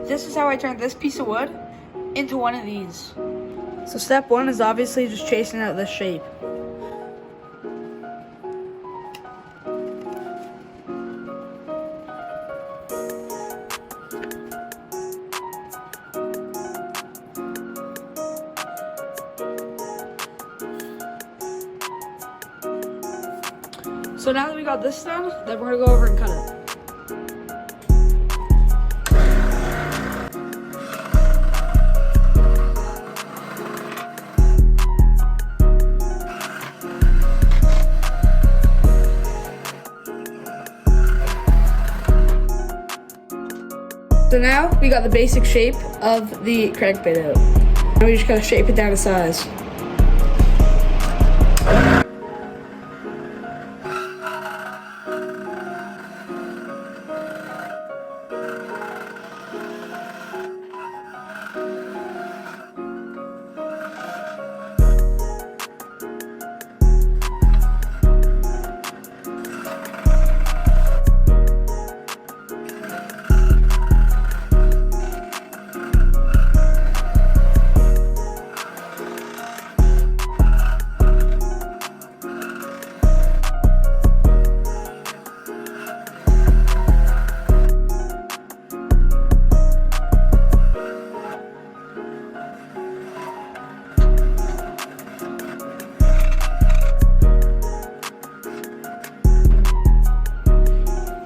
this is how I turned this piece of wood into one of these. So step one is obviously just chasing out this shape. So now that we got this done, then we're gonna go over and cut it. So now we got the basic shape of the crankbait out. Now we just gotta shape it down to size.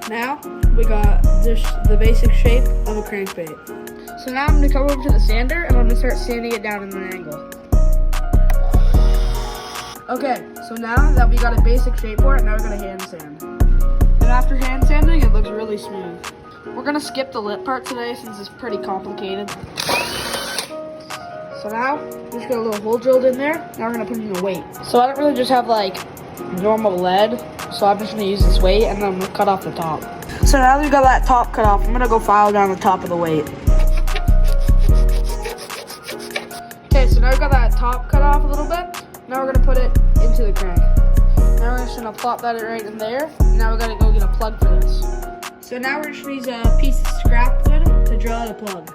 Now we got just the basic shape of a crankbait. So now I'm gonna come over to the sander and I'm gonna start sanding it down in an angle. Okay, so now that we got a basic shape for it, now we're gonna hand sand. And after hand sanding, it looks really smooth. We're gonna skip the lip part today since it's pretty complicated. So now, we just got a little hole drilled in there. Now we're gonna put in a weight. So I don't really just have like normal lead, so I'm just gonna use this weight and then I'm gonna cut off the top. So now that we got that top cut off, I'm gonna go file down the top of the weight. Okay, so now we've got that top cut off a little bit. Now we're gonna put it into the crank. Now we're just gonna plop that right in there. Now we're gonna go get a plug for this. So now we're just gonna use a piece of scrap wood to drill out a plug.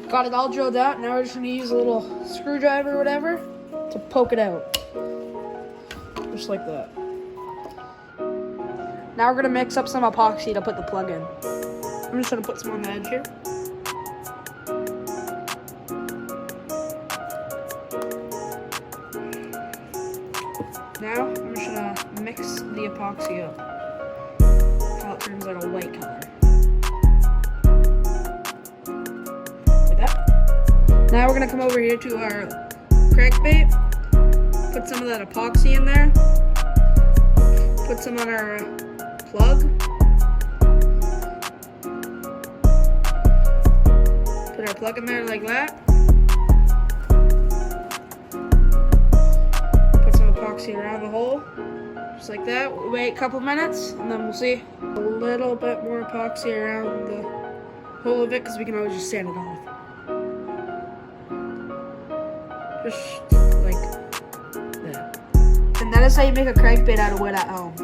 Got it all drilled out. Now we're just gonna use a little screwdriver or whatever to poke it out. Just like that. Now we're gonna mix up some epoxy to put the plug in. I'm just gonna put some on the edge here. Now I'm just gonna mix the epoxy up until it turns out a white color. Now we're gonna come over here to our crankbait, put some of that epoxy in there, put some on our plug, put our plug in there like that, put some epoxy around the hole, just like that. We'll wait a couple minutes and then we'll see a little bit more epoxy around the whole of it because we can always just sand it off. Just like that. And that is how you make a crankbait out of wood at home.